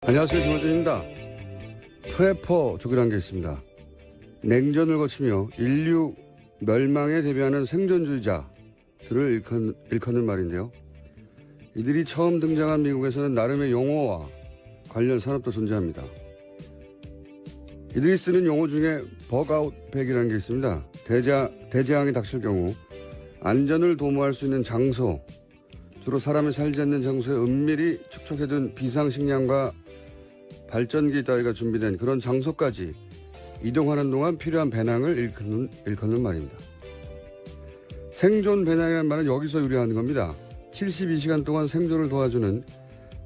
안녕하세요, 김호준입니다. 프레퍼족이라는 게 있습니다. 냉전을 거치며 인류 멸망에 대비하는 생존주의자들을 일컫는 말인데요. 이들이 처음 등장한 미국에서는 나름의 용어와 관련 산업도 존재합니다. 이들이 쓰는 용어 중에 버그아웃백이라는 게 있습니다. 대재앙이 닥칠 경우 안전을 도모할 수 있는 장소, 주로 사람이 살지 않는 장소에 은밀히 축적해둔 비상식량과 발전기 따위가 준비된 그런 장소까지 이동하는 동안 필요한 배낭을 일컫는 말입니다. 생존 배낭이라는 말은 여기서 유래하는 겁니다. 72시간 동안 생존을 도와주는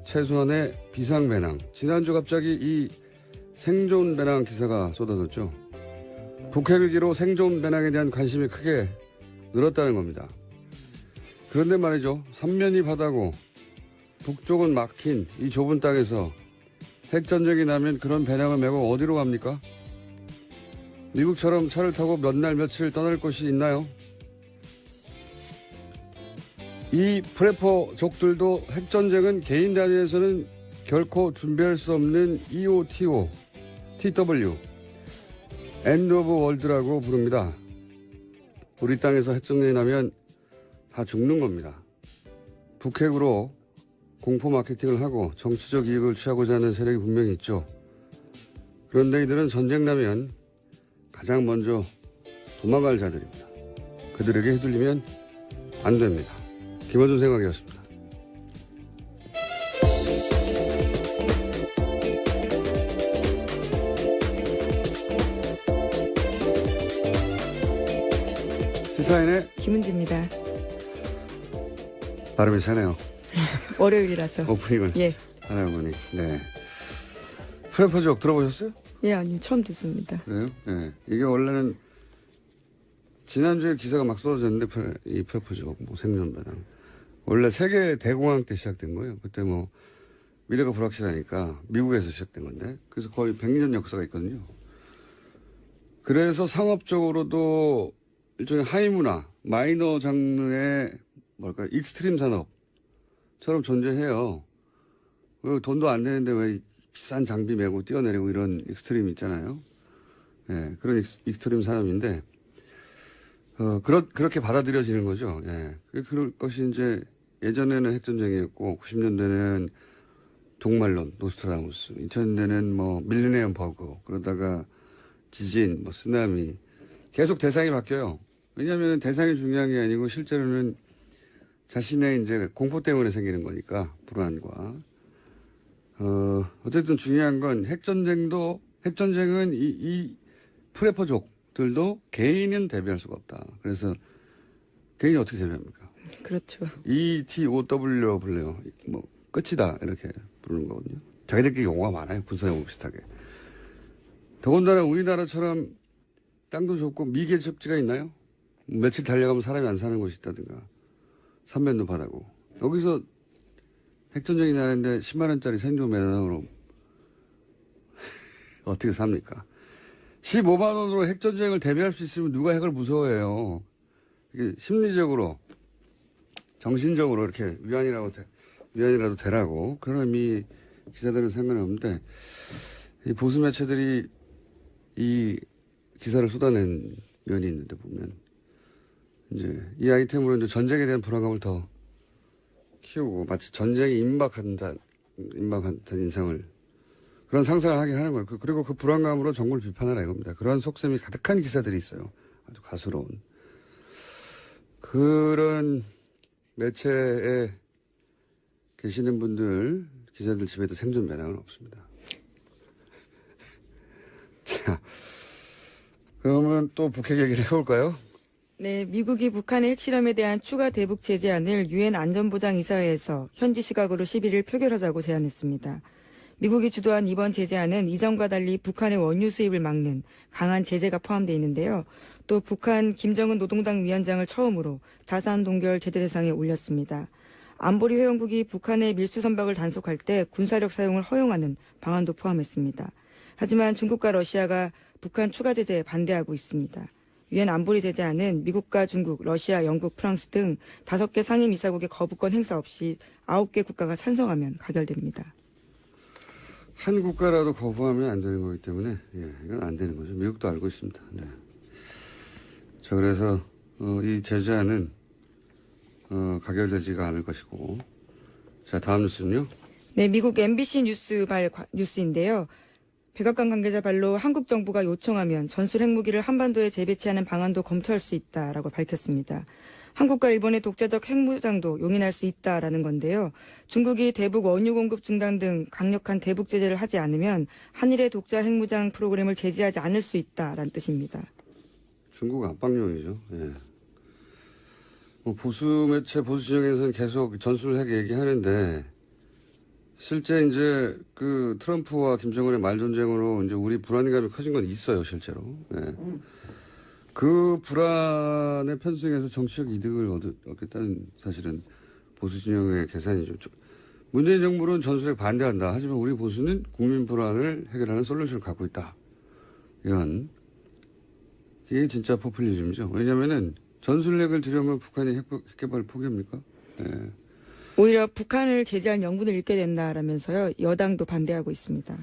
최소한의 비상 배낭. 지난주 갑자기 이 생존 배낭 기사가 쏟아졌죠. 북핵 위기로 생존 배낭에 대한 관심이 크게 늘었다는 겁니다. 그런데 말이죠. 삼면이 바다고 북쪽은 막힌 이 좁은 땅에서 핵전쟁이 나면 그런 배낭을 메고 어디로 갑니까? 미국처럼 차를 타고 몇 날 며칠 떠날 곳이 있나요? 이 프레퍼족들도 핵전쟁은 개인 단위에서는 결코 준비할 수 없는 EOTO, TW, End of World라고 부릅니다. 우리 땅에서 핵전쟁이 나면 다 죽는 겁니다. 북핵으로 공포 마케팅을 하고 정치적 이익을 취하고자 하는 세력이 분명히 있죠. 그런데 이들은 전쟁 나면 가장 먼저 도망갈 자들입니다. 그들에게 휘둘리면 안 됩니다. 김어준 생각이었습니다. 시사인의 김은지입니다. 발음이 세네요. 월요일이라서. 오프닝을 예. 하나 보니. 네. 프레퍼족 들어보셨어요? 예, 아니요. 처음 듣습니다. 그래요? 네. 이게 원래는 지난주에 기사가 막 쏟아졌는데 이 프레퍼족 뭐 생존배당 원래 세계 대공황 때 시작된 거예요. 그때 뭐 미래가 불확실하니까 미국에서 시작된 건데 그래서 거의 100년 역사가 있거든요. 그래서 상업적으로도 일종의 하이 문화, 마이너 장르의 뭘까 익스트림 산업처럼 존재해요. 돈도 안 되는데 왜 비싼 장비 메고 뛰어내리고 이런 익스트림 있잖아요. 예, 그런 익스트림 산업인데 그렇게 받아들여지는 거죠. 예. 그럴 것이 이제 예전에는 핵전쟁이었고 90년대는 종말론, 노스트라다무스, 2000년대는 뭐 밀레니엄 버그, 그러다가 지진, 뭐 쓰나미 계속 대상이 바뀌어요. 왜냐하면 대상이 중요한 게 아니고 실제로는 자신의 이제 공포 때문에 생기는 거니까 불안과 어쨌든 중요한 건 핵전쟁은 이 프레퍼족들도 개인은 대비할 수가 없다. 그래서 개인이 어떻게 대비합니까? 그렇죠. ETOW로 불러요. 뭐 끝이다 이렇게 부르는 거거든요. 자기들끼리 용어가 많아요. 군사 용어 비슷하게. 더군다나 우리나라처럼 땅도 좁고 미개척지가 있나요? 며칠 달려가면 사람이 안 사는 곳이 있다든가 삼면도 바다고 여기서 핵전쟁이 나는데 10만 원짜리 생존 배낭으로 어떻게 삽니까? 15만 원으로 핵전쟁을 대비할 수 있으면 누가 핵을 무서워해요. 이게 심리적으로 정신적으로 이렇게 위안이라도 되라고 그런 의미 기자들은 상관이 없는데 이 보수 매체들이 이 기사를 쏟아낸 면이 있는데 보면 이제 이 아이템으로 이제 전쟁에 대한 불안감을 더 키우고 마치 전쟁이 임박한 인상을 그런 상상을 하게 하는 거예요. 그리고 그 불안감으로 정부를 비판하라 이겁니다. 그런 속셈이 가득한 기사들이 있어요. 아주 가스로운. 그런 매체에 계시는 분들, 기자들 집에도 생존 배낭은 없습니다. 자, 그러면 또 북핵 얘기를 해볼까요? 네, 미국이 북한의 핵실험에 대한 추가 대북 제재안을 유엔 안전보장이사회에서 현지 시각으로 11일 표결하자고 제안했습니다. 미국이 주도한 이번 제재안은 이전과 달리 북한의 원유 수입을 막는 강한 제재가 포함되어 있는데요. 또 북한 김정은 노동당 위원장을 처음으로 자산 동결 제재 대상에 올렸습니다. 안보리 회원국이 북한의 밀수 선박을 단속할 때 군사력 사용을 허용하는 방안도 포함했습니다. 하지만 중국과 러시아가 북한 추가 제재에 반대하고 있습니다. 유엔 안보리 제재안은 미국과 중국, 러시아, 영국, 프랑스 등 5개 상임이사국의 거부권 행사 없이 9개 국가가 찬성하면 가결됩니다. 한 국가라도 거부하면 안 되는 거기 때문에, 예, 이건 안 되는 거죠. 미국도 알고 있습니다. 네. 자, 그래서, 이 제재안은, 가결되지가 않을 것이고. 자, 다음 뉴스는요? 네, 미국 MBC 뉴스인데요. 백악관 관계자 발로 한국 정부가 요청하면 전술 핵무기를 한반도에 재배치하는 방안도 검토할 수 있다라고 밝혔습니다. 한국과 일본의 독자적 핵무장도 용인할 수 있다라는 건데요. 중국이 대북 원유 공급 중단 등 강력한 대북 제재를 하지 않으면 한일의 독자 핵무장 프로그램을 제지하지 않을 수 있다라는 뜻입니다. 중국 압박용이죠. 예. 보수 매체, 보수 진영에서는 계속 전술 핵 얘기하는데, 실제 이제 그 트럼프와 김정은의 말전쟁으로 이제 우리 불안감이 커진 건 있어요, 실제로. 예. 그 불안에 편승해서 정치적 이득을 얻겠다는 사실은 보수 진영의 계산이죠. 문재인 정부는 전술핵 반대한다. 하지만 우리 보수는 국민 불안을 해결하는 솔루션을 갖고 있다. 이런. 이게 진짜 포퓰리즘이죠. 왜냐면은 전술핵을 들여오면 북한이 핵 개발을 포기합니까? 네. 오히려 북한을 제재할 명분을 잃게 된다라면서요. 여당도 반대하고 있습니다.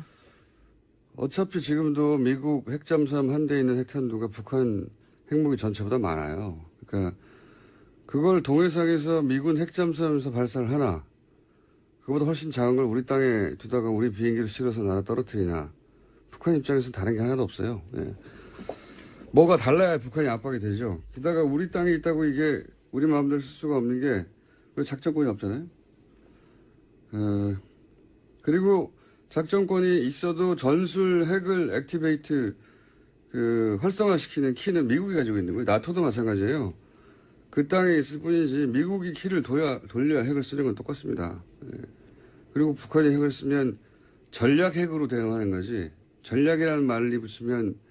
어차피 지금도 미국 핵잠수함 한 대 있는 핵탄두가 북한 핵무기 전체보다 많아요. 그러니까 그걸 동해상에서 미군 핵잠수함에서 발사를 하나, 그거보다 훨씬 작은 걸 우리 땅에 두다가 우리 비행기를 실어서 날아 떨어뜨리나, 북한 입장에서는 다른 게 하나도 없어요. 예. 뭐가 달라야 북한이 압박이 되죠. 게다가 우리 땅에 있다고 이게 우리 마음대로 쓸 수가 없는 게 우리 작전권이 없잖아요. 그리고 작전권이 있어도 전술 핵을 액티베이트 활성화시키는 키는 미국이 가지고 있는 거예요. 나토도 마찬가지예요. 그 땅에 있을 뿐이지 미국이 키를 돌려야 핵을 쓰는 건 똑같습니다. 예. 그리고 북한이 핵을 쓰면 전략 핵으로 대응하는 거지. 전략이라는 말을 붙이면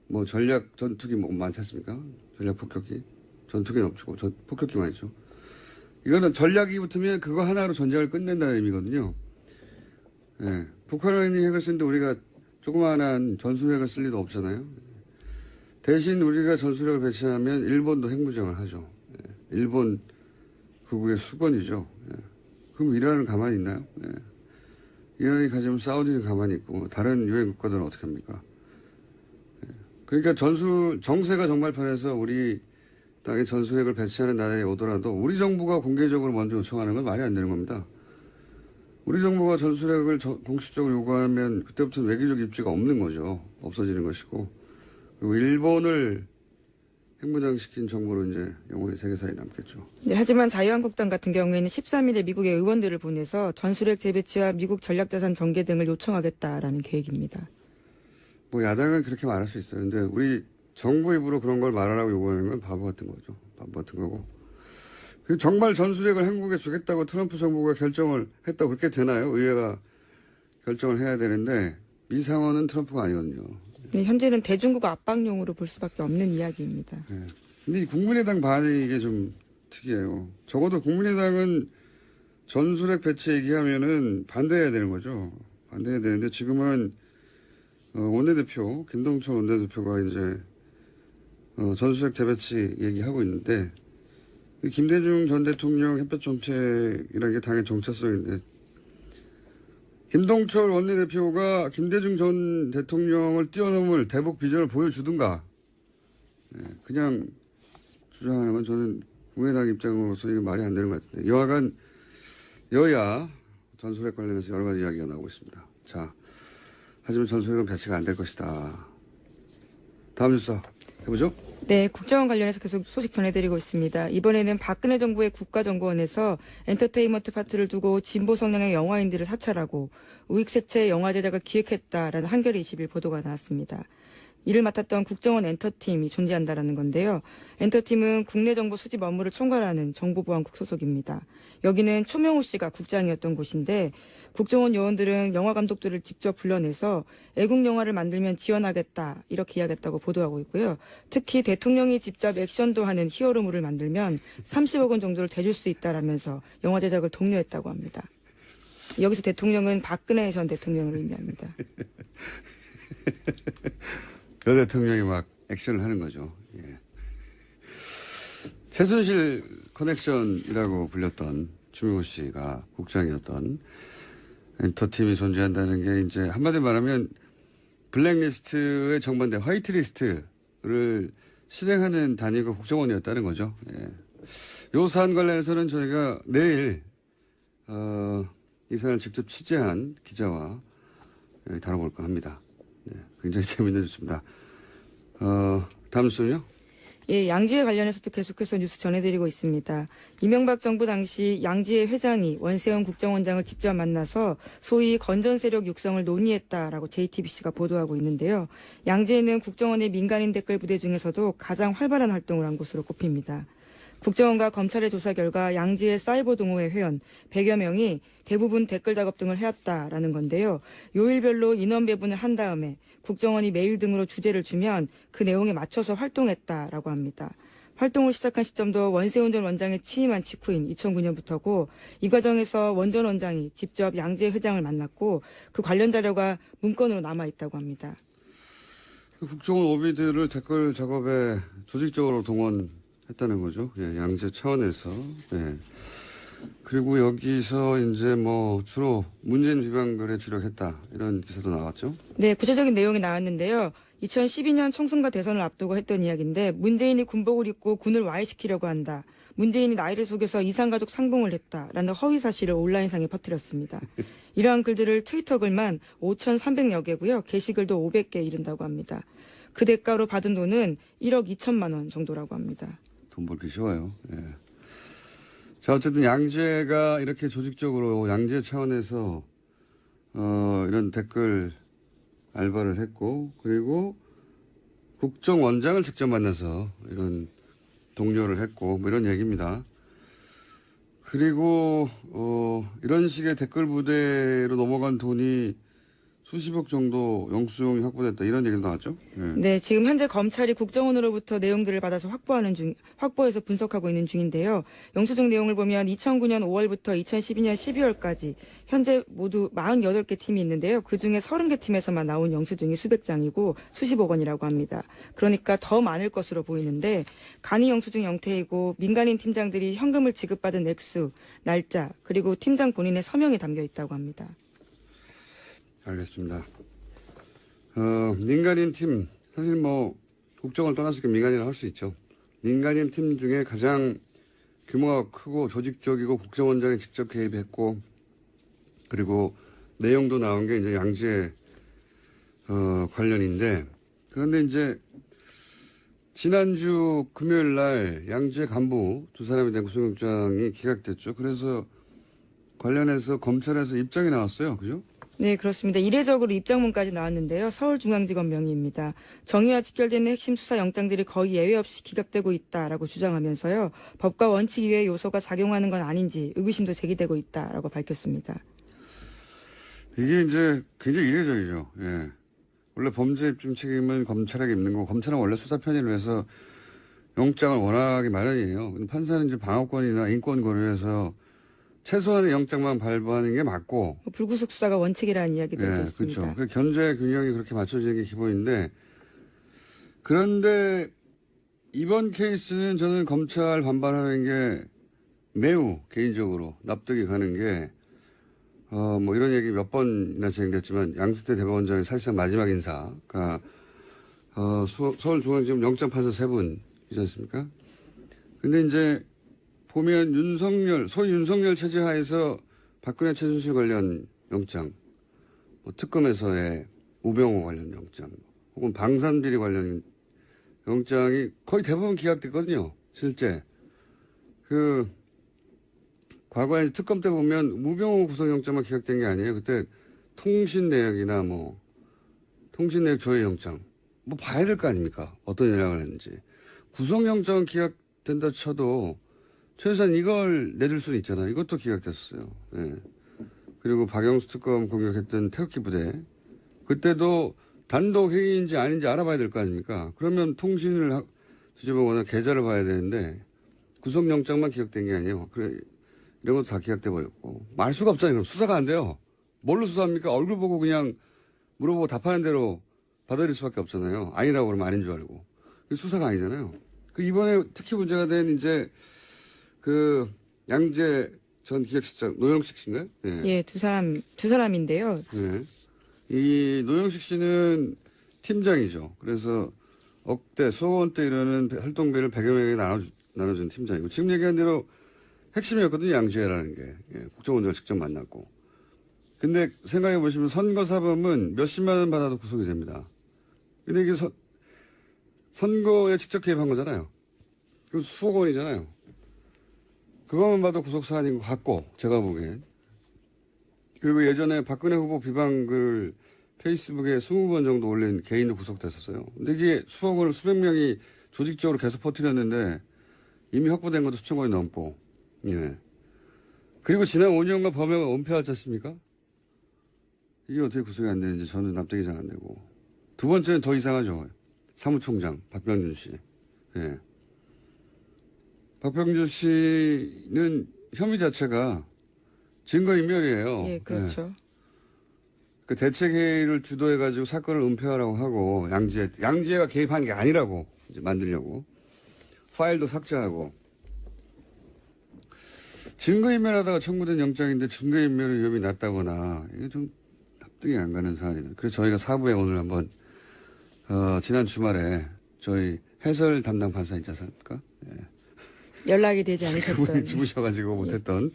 뭐 전략 전투기 뭐 많지 않습니까? 전략 폭격기. 전투기는 없고 폭격기만 있죠. 이거는 전략이 붙으면 그거 하나로 전쟁을 끝낸다는 의미거든요. 예. 북한이 핵을 쓰는데 우리가 조그마한 전술핵을 쓸 리도 없잖아요. 대신 우리가 전술핵을 배치하면 일본도 핵무장을 하죠. 예. 일본 극우의 수건이죠. 예. 그럼 이란은 가만히 있나요? 예. 이란이 가지면 사우디는 가만히 있고 다른 유엔 국가들은 어떻게 합니까? 그러니까 정세가 정말 편해서 우리 땅에 전술핵을 배치하는 나라에 오더라도 우리 정부가 공개적으로 먼저 요청하는 건 말이 안 되는 겁니다. 우리 정부가 전술핵을 공식적으로 요구하면 그때부터는 외교적 입지가 없는 거죠. 없어지는 것이고. 그리고 일본을 핵무장시킨 정부로 이제 영원히 세계사에 남겠죠. 네, 하지만 자유한국당 같은 경우에는 13일에 미국의 의원들을 보내서 전술핵 재배치와 미국 전략자산 전개 등을 요청하겠다라는 계획입니다. 뭐 야당은 그렇게 말할 수 있어요. 근데 우리 정부 입으로 그런 걸 말하라고 요구하는 건 바보 같은 거죠. 바보 같은 거고. 정말 전술핵을 한국에 주겠다고 트럼프 정부가 결정을 했다고 그렇게 되나요? 의회가 결정을 해야 되는데 이 상황은 트럼프가 아니거든요. 네, 현재는 대중국 압박용으로 볼 수밖에 없는 이야기입니다. 네. 근데 이 국민의당 반응이 이게 좀 특이해요. 적어도 국민의당은 전술핵 배치 얘기하면은 반대해야 되는 거죠. 반대해야 되는데 지금은 원내대표, 김동철 원내대표가 이제, 전술핵 재배치 얘기하고 있는데, 김대중 전 대통령 햇볕 정책이라는 게 당의 정체성인데, 김동철 원내대표가 김대중 전 대통령을 뛰어넘을 대북 비전을 보여주든가, 그냥 주장하는 건 저는 국민의당 입장으로서 이게 말이 안 되는 것 같은데, 여하간 여야 전술핵 관련해서 여러 가지 이야기가 나오고 있습니다. 자. 하지만 전술핵은 배치가 안 될 것이다. 다음 뉴스 해보죠. 네, 국정원 관련해서 계속 소식 전해드리고 있습니다. 이번에는 박근혜 정부의 국가정보원에서 엔터테인먼트 파트를 두고 진보 성향의 영화인들을 사찰하고 우익색채 영화 제작을 기획했다라는 한겨레 20일 보도가 나왔습니다. 이를 맡았던 국정원 엔터팀이 존재한다라는 건데요. 엔터팀은 국내 정보 수집 업무를 총괄하는 정보보안국 소속입니다. 여기는 초명호 씨가 국장이었던 곳인데 국정원 요원들은 영화 감독들을 직접 불러내서 애국 영화를 만들면 지원하겠다 이렇게 이야기했다고 보도하고 있고요. 특히 대통령이 직접 액션도 하는 히어로물을 만들면 30억 원 정도를 대줄 수 있다라면서 영화 제작을 독려했다고 합니다. 여기서 대통령은 박근혜 전 대통령을 의미합니다. 여 대통령이 막 액션을 하는 거죠. 예. 최순실 커넥션이라고 불렸던 추명호 씨가 국장이었던 엔터팀이 존재한다는 게 이제 한마디로 말하면 블랙리스트에 정반대 화이트리스트를 실행하는 단위가 국정원이었다는 거죠. 예. 요 사안 관련해서는 저희가 내일 이 사안을 직접 취재한 기자와 다뤄볼까 합니다. 네, 굉장히 재미있는 뉴스입니다. 다음 뉴스는요? 예, 양지회 관련해서도 계속해서 뉴스 전해드리고 있습니다. 이명박 정부 당시 양지회 회장이 원세훈 국정원장을 직접 만나서 소위 건전 세력 육성을 논의했다라고 JTBC가 보도하고 있는데요. 양지회는 국정원의 민간인 댓글 부대 중에서도 가장 활발한 활동을 한 곳으로 꼽힙니다. 국정원과 검찰의 조사 결과 양지의 사이버 동호회 회원 100여 명이 대부분 댓글 작업 등을 해왔다라는 건데요. 요일별로 인원 배분을 한 다음에 국정원이 메일 등으로 주제를 주면 그 내용에 맞춰서 활동했다라고 합니다. 활동을 시작한 시점도 원세훈 전 원장의 취임한 직후인 2009년부터고 이 과정에서 원 전 원장이 직접 양지의 회장을 만났고 그 관련 자료가 문건으로 남아있다고 합니다. 국정원 오비들을 댓글 작업에 조직적으로 동원했다는 거죠. 예, 양재 차원에서. 예. 그리고 여기서 이제 뭐 주로 문재인 비방글에 주력했다 이런 기사도 나왔죠. 네, 구체적인 내용이 나왔는데요. 2012년 총선과 대선을 앞두고 했던 이야기인데 문재인이 군복을 입고 군을 와해시키려고 한다. 문재인이 나이를 속여서 이산가족 상봉을 했다라는 허위 사실을 온라인상에 퍼뜨렸습니다. 이러한 글들을 트위터 글만 5,300여 개고요. 게시글도 500개 이른다고 합니다. 그 대가로 받은 돈은 1억 2천만 원 정도라고 합니다. 돈 벌기 쉬워요. 예. 자, 어쨌든 양재가 이렇게 조직적으로 양재 차원에서 이런 댓글 알바를 했고, 그리고 국정원장을 직접 만나서 이런 독려를 했고, 뭐 이런 얘기입니다. 그리고 이런 식의 댓글 부대로 넘어간 돈이 수십억 정도 영수증이 확보됐다 이런 얘기도 나왔죠. 네, 지금 현재 검찰이 국정원으로부터 내용들을 받아서 확보해서 분석하고 있는 중인데요. 영수증 내용을 보면 2009년 5월부터 2012년 12월까지 현재 모두 48개 팀이 있는데요. 그중에 30개 팀에서만 나온 영수증이 수백 장이고 수십억 원이라고 합니다. 그러니까 더 많을 것으로 보이는데 간이 영수증 형태이고 민간인 팀장들이 현금을 지급받은 액수, 날짜, 그리고 팀장 본인의 서명이 담겨 있다고 합니다. 알겠습니다. 민간인 팀, 사실 뭐, 국정을 떠났으니까 민간인을 할 수 있죠. 민간인 팀 중에 가장 규모가 크고 조직적이고 국정원장이 직접 개입했고, 그리고 내용도 나온 게 이제 양지의, 관련인데, 그런데 이제, 지난주 금요일 날 양지의 간부 두 사람에 대한 구속영장이 기각됐죠. 그래서 관련해서 검찰에서 입장이 나왔어요. 그죠? 네, 그렇습니다. 이례적으로 입장문까지 나왔는데요. 서울중앙지검 명의입니다. 정의와 직결되는 핵심 수사 영장들이 거의 예외 없이 기각되고 있다라고 주장하면서요. 법과 원칙 이외의 요소가 작용하는 건 아닌지 의구심도 제기되고 있다라고 밝혔습니다. 이게 이제 굉장히 이례적이죠. 예. 원래 범죄 입증 책임은 검찰에게 있는 거고 검찰은 원래 수사 편의를 위해서 영장을 원하기 마련이에요. 근데 판사는 이제 방어권이나 인권 고려해서 최소한의 영장만 발부하는 게 맞고. 불구속 수사가 원칙이라는 이야기들도 있습니다. 그렇죠. 그 견제 균형이 그렇게 맞춰지는 게 기본인데 그런데 이번 케이스는 저는 검찰 반발하는 게 매우 개인적으로 납득이 가는 게 뭐 이런 얘기 몇 번이나 진행됐지만 양승태 대법원장의 사실상 마지막 인사가 서울중앙지검 영장판사 3분이지 않습니까? 근데 이제 보면 소위 윤석열 체제 하에서 박근혜 최순실 관련 영장, 뭐 특검에서의 우병우 관련 영장, 혹은 방산비리 관련 영장이 거의 대부분 기각됐거든요. 실제. 과거에 특검 때 보면 우병우 구속영장만 기각된 게 아니에요. 그때 통신 내역이나 뭐, 통신 내역 조회 영장, 뭐 봐야 될 거 아닙니까? 어떤 연락을 했는지. 구속영장은 기각된다 쳐도 최소한 이걸 내줄 수는 있잖아요. 이것도 기각됐었어요. 네. 그리고 박영수 특검 공격했던 태극기 부대. 그때도 단독 회의인지 아닌지 알아봐야 될 거 아닙니까? 그러면 통신을 뒤집어보거나 계좌를 봐야 되는데 구속영장만 기각된 게 아니에요. 그래, 이런 것도 다 기각돼 버렸고. 알 수가 없잖아요. 그럼 수사가 안 돼요. 뭘로 수사합니까? 얼굴 보고 그냥 물어보고 답하는 대로 받아들일 수밖에 없잖아요. 아니라고 그러면 아닌 줄 알고. 수사가 아니잖아요. 이번에 특히 문제가 된 이제 양재 전 기획실장 노영식 씨인가요? 네. 예, 두 사람인데요. 네. 이 노영식 씨는 팀장이죠. 그래서 억대, 수억 원대 이러는 활동비를 100여 명에게 나눠준 팀장이고, 지금 얘기한 대로 핵심이었거든요, 양지혜라는 게. 예, 국정원장을 직접 만났고. 근데 생각해 보시면 선거사범은 몇십만 원 받아도 구속이 됩니다. 근데 이게 선거에 직접 개입한 거잖아요. 그 수억 원이잖아요. 그것만 봐도 구속사안인 것 같고, 제가 보기엔. 그리고 예전에 박근혜 후보 비방글 페이스북에 20번 정도 올린 개인도 구속됐었어요. 근데 이게 수억 원을 수백 명이 조직적으로 계속 퍼뜨렸는데 이미 확보된 것도 수천 건이 넘고, 예. 그리고 지난 5년간 범행을 은폐하지 않습니까? 이게 어떻게 구속이 안 되는지 저는 납득이 잘 안 되고. 두 번째는 더 이상하죠. 사무총장, 박병준 씨. 예. 박병준 씨는 혐의 자체가 증거인멸이에요. 예, 그렇죠. 그 대책회의를 주도해가지고 사건을 은폐하라고 하고, 양지혜가 개입한 게 아니라고 이제 만들려고. 파일도 삭제하고. 증거인멸하다가 청구된 영장인데 증거인멸의 위험이 낮다거나, 이게 좀 납득이 안 가는 사안이다. 그래서 저희가 사부에 오늘 한번, 지난 주말에 저희 해설 담당 판사 있지 않습니까? 예. 연락이 되지 않으셨던. 그분이 주무셔가지고 못했던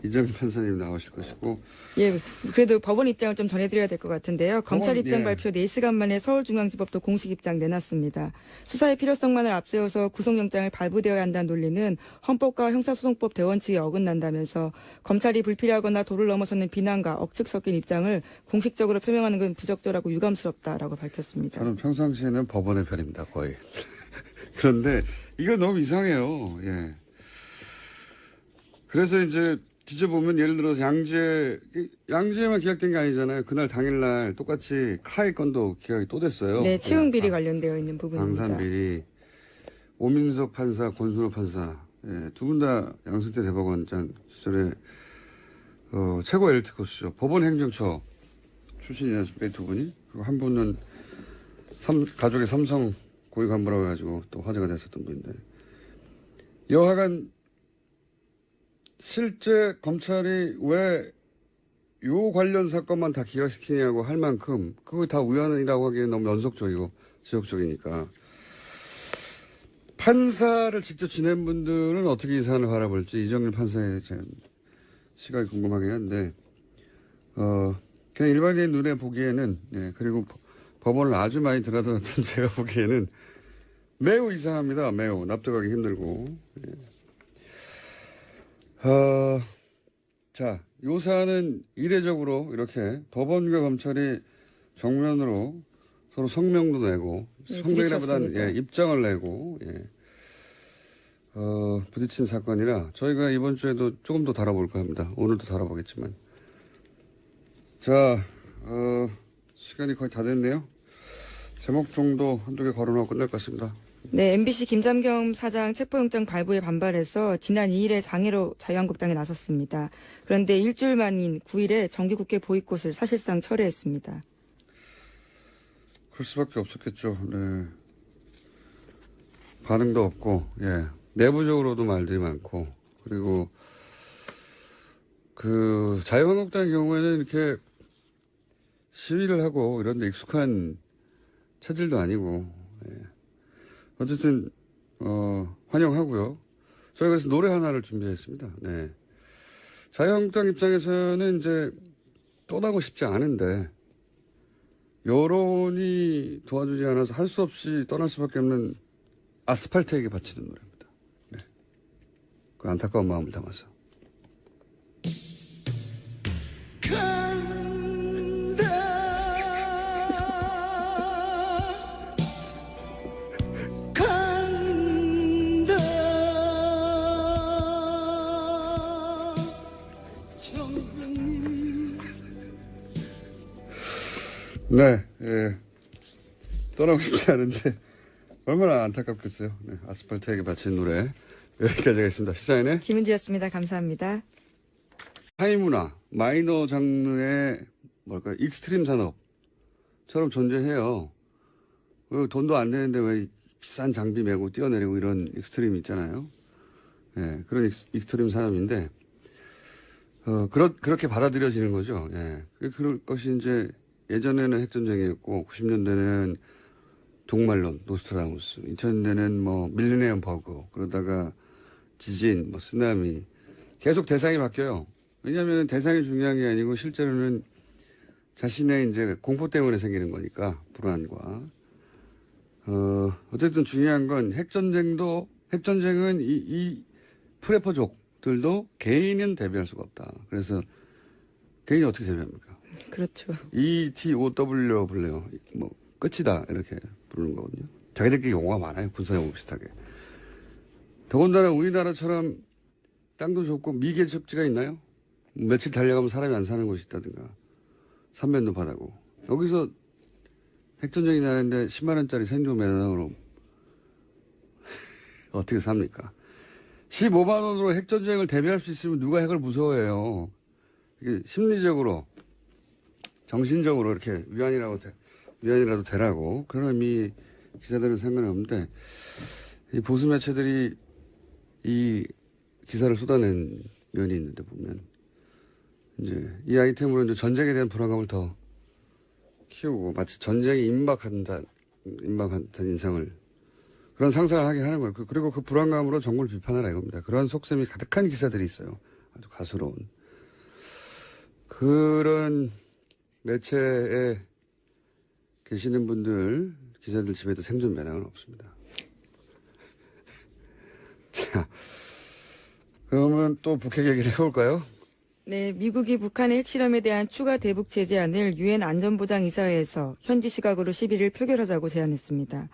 이정민 판사님 나오실 것이고. 예, 그래도 법원 입장을 좀 전해드려야 될 것 같은데요. 검찰 입장 예. 발표 4시간 만에 서울중앙지법도 공식 입장 내놨습니다. 수사의 필요성만을 앞세워서 구속영장을 발부되어야 한다는 논리는 헌법과 형사소송법 대원 측에 어긋난다면서 검찰이 불필요하거나 도를 넘어서는 비난과 억측 섞인 입장을 공식적으로 표명하는 건 부적절하고 유감스럽다라고 밝혔습니다. 저는 평상시에는 법원의 편입니다, 거의. 그런데 이거 너무 이상해요. 예. 그래서 이제 뒤져보면 예를 들어서 양지에만 기각된 게 아니잖아요. 그날 당일날 똑같이 카이 건도 기각이 또 됐어요. 네, 채용비리 관련되어 있는 부분입니다. 방산비리, 오민석 판사, 권순호 판사, 예, 두 분 다 양승태 대법원장 시절에 최고 엘리트 코스죠. 법원 행정처 출신이지 않습니까? 두 분이. 그리고 한 분은 가족의 삼성 고위 간부라고 해가지고 또 화제가 됐었던 분인데. 여하간 실제 검찰이 왜 요 관련 사건만 다 기각시키냐고 할 만큼 그거 다 우연이라고 하기엔 너무 연속적이고 지역적이니까. 판사를 직접 지낸 분들은 어떻게 이 사안을 바라볼지 이정일 판사의 시각이 궁금하긴 한데, 그냥 일반인 눈에 보기에는, 예, 그리고 법원을 아주 많이 드나들었던 제가 보기에는 매우 이상합니다. 매우 납득하기 힘들고. 예. 자, 요 사안은 이례적으로 이렇게 법원과 검찰이 정면으로 서로 성명도 내고, 네, 성명이라보다는 부딪혔습니다. 입장을 내고, 예. 부딪힌 사건이라 저희가 이번 주에도 조금 더 다뤄볼까 합니다. 오늘도 다뤄보겠지만. 자, 시간이 거의 다 됐네요. 제목 정도 한두 개 걸어놓고 끝날 것 같습니다. 네, MBC 김삼겸 사장 체포영장 발부에 반발해서 지난 2일에 장애로 자유한국당에 나섰습니다. 그런데 일주일 만인 9일에 정기국회 보이콧을 사실상 철회했습니다. 그럴 수밖에 없었겠죠. 네. 반응도 없고, 예. 내부적으로도 말들이 많고, 그리고 자유한국당의 경우에는 이렇게 시위를 하고 이런 데 익숙한 체질도 아니고, 예. 어쨌든, 환영하고요. 저희가 그래서 노래 하나를 준비했습니다. 네. 자유한국당 입장에서는 이제 떠나고 싶지 않은데, 여론이 도와주지 않아서 할 수 없이 떠날 수밖에 없는 아스팔트에게 바치는 노래입니다. 네. 그 안타까운 마음을 담아서. 네, 예. 떠나고 싶지 않은데, 얼마나 안타깝겠어요. 네, 아스팔트에게 바친 노래. 여기까지 하겠습니다. 시사인의 김은지였습니다. 감사합니다. 하이문화, 마이너 장르의, 익스트림 산업처럼 존재해요. 돈도 안 되는데 왜 비싼 장비 메고 뛰어내리고 이런 익스트림이 있잖아요. 예, 그런 익스트림 산업인데, 그렇게 받아들여지는 거죠. 예. 그럴 것이 이제 예전에는 핵전쟁이었고 90년대는 종말론, 노스트라다무스, 2000년대는 뭐 밀레니엄 버그, 그러다가 지진, 뭐 쓰나미 계속 대상이 바뀌어요. 왜냐하면 대상이 중요한 게 아니고 실제로는 자신의 이제 공포 때문에 생기는 거니까 불안과 어쨌든 중요한 건 핵전쟁은 이 프레퍼족들도 개인은 대비할 수가 없다. 그래서 개인이 어떻게 대비합니까? 그렇죠. ETOW로 불러요. 뭐 끝이다 이렇게 부르는 거거든요. 자기들끼리 용어가 많아요. 군사용어 비슷하게. 더군다나 우리나라처럼 땅도 좁고 미개척지가 있나요? 며칠 달려가면 사람이 안 사는 곳이 있다든가 삼면도 바다고 여기서 핵전쟁이 나는데 10만 원짜리 생존 배낭으로 어떻게 삽니까? 15만 원으로 핵전쟁을 대비할 수 있으면 누가 핵을 무서워해요. 이게 심리적으로 정신적으로 이렇게 위안이라도 되라고 그런 의미 기사들은 상관이 없는데 이 보수 매체들이 이 기사를 쏟아낸 면이 있는데 보면 이제 이 아이템으로 이제 전쟁에 대한 불안감을 더 키우고 마치 전쟁이 임박한 인상을 그런 상상을 하게 하는 거예요. 그리고 그 불안감으로 정부를 비판하라 이겁니다. 그런 속셈이 가득한 기사들이 있어요. 아주 가스로운. 그런 매체에 계시는 분들, 기자들 집에도 생존 배낭은 없습니다. 자, 그러면 또 북핵 얘기를 해볼까요? 네, 미국이 북한의 핵실험에 대한 추가 대북 제재안을 유엔 안전보장이사회에서 현지 시각으로 11일 표결하자고 제안했습니다.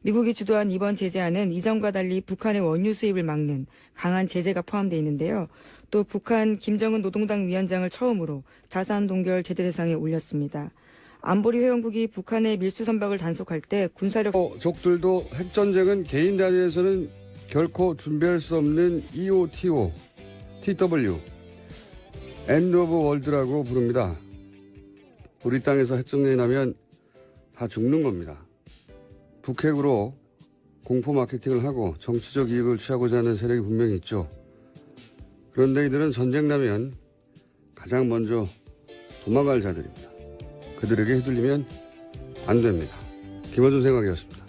미국이 주도한 이번 제재안은 이전과 달리 북한의 원유 수입을 막는 강한 제재가 포함되어 있는데요. 또 북한 김정은 노동당 위원장을 처음으로 자산 동결 제재 대상에 올렸습니다. 안보리 회원국이 북한의 밀수 선박을 단속할 때 군사력 족들도 핵전쟁은 개인 단위에서는 결코 준비할 수 없는 EOTO, TW, End of World라고 부릅니다. 우리 땅에서 핵전쟁이 나면 다 죽는 겁니다. 북핵으로 공포 마케팅을 하고 정치적 이익을 취하고자 하는 세력이 분명히 있죠. 그런데 이들은 전쟁 나면 가장 먼저 도망갈 자들입니다. 그들에게 휘둘리면 안 됩니다. 김어준 생각이었습니다.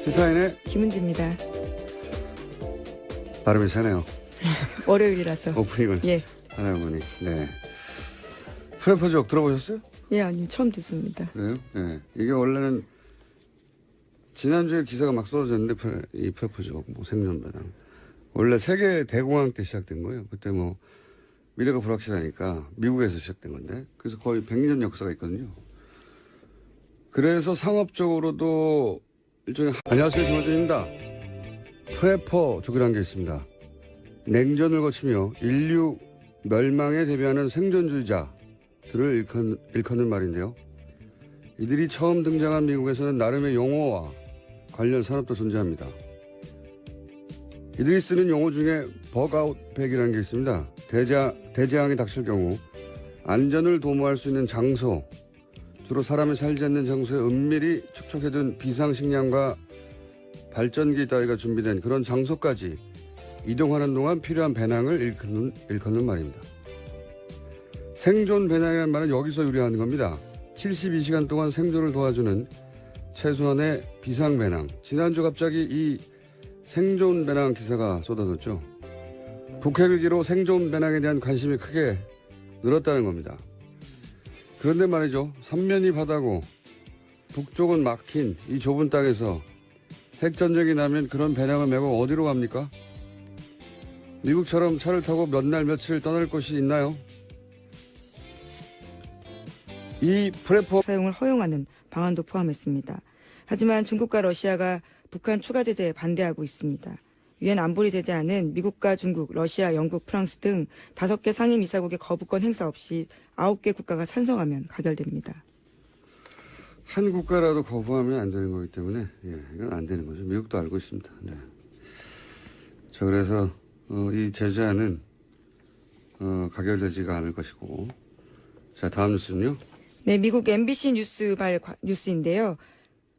시사인의 김은지입니다. 발음이 세네요. 월요일이라서. 오프닝을 예. 하나 보니. 네. 프레퍼족 들어보셨어요? 예, 아니요. 처음 듣습니다. 그래요? 네. 이게 원래는 지난주에 기사가 막 쏟아졌는데 이 프레퍼족 뭐 생존배당 원래 세계 대공황 때 시작된 거예요. 그때 뭐 미래가 불확실하니까 미국에서 시작된 건데 그래서 거의 100년 역사가 있거든요. 그래서 상업적으로도 일종의 안녕하세요 김어준입니다. 프레퍼족이라는 게 있습니다. 냉전을 거치며 인류 멸망에 대비하는 생존주의자들을 일컫는 말인데요. 이들이 처음 등장한 미국에서는 나름의 용어와 관련 산업도 존재합니다. 이들이 쓰는 용어 중에 버그아웃백이라는 게 있습니다. 대재앙이 닥칠 경우 안전을 도모할 수 있는 장소, 주로 사람이 살지 않는 장소에 은밀히 축적해둔 비상식량과 발전기 따위가 준비된 그런 장소까지 이동하는 동안 필요한 배낭을 일컫는 말입니다. 생존 배낭이라는 말은 여기서 유래하는 겁니다. 72시간 동안 생존을 도와주는 최소한의 비상 배낭. 지난주 갑자기 이 생존 배낭 기사가 쏟아졌죠. 북핵 위기로 생존 배낭에 대한 관심이 크게 늘었다는 겁니다. 그런데 말이죠. 삼면이 바다고 북쪽은 막힌 이 좁은 땅에서 핵전쟁이 나면 그런 배낭을 메고 어디로 갑니까? 미국처럼 차를 타고 몇 날 며칠 떠날 곳이 있나요? 이 프레퍼 사용을 허용하는 방안도 포함했습니다. 하지만 중국과 러시아가 북한 추가 제재에 반대하고 있습니다. 유엔 안보리 제재안은 미국과 중국, 러시아, 영국, 프랑스 등 5개 상임이사국의 거부권 행사 없이 9개 국가가 찬성하면 가결됩니다. 한 국가라도 거부하면 안 되는 거기 때문에 이건 안 되는 거죠. 미국도 알고 있습니다. 네. 자, 그래서 이 제재안은 가결되지가 않을 것이고 자, 다음 뉴스는요. 네, 미국 MBC 뉴스인데요.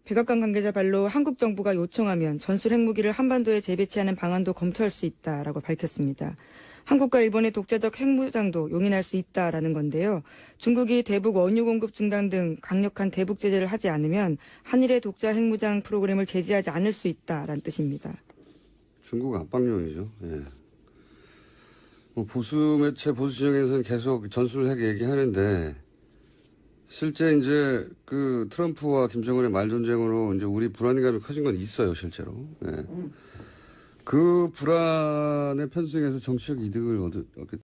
백악관 관계자 발로 한국 정부가 요청하면 전술 핵무기를 한반도에 재배치하는 방안도 검토할 수 있다라고 밝혔습니다. 한국과 일본의 독자적 핵무장도 용인할 수 있다라는 건데요. 중국이 대북 원유 공급 중단 등 강력한 대북 제재를 하지 않으면 한일의 독자 핵무장 프로그램을 제지하지 않을 수 있다라는 뜻입니다. 중국 압박용이죠. 예. 뭐 보수 매체, 보수 진영에서는 계속 전술 핵 얘기하는데 실제 이제 그 트럼프와 김정은의 말 전쟁으로 이제 우리 불안감이 커진 건 있어요, 실제로. 예. 그 불안의 편승에서 정치적 이득을 얻기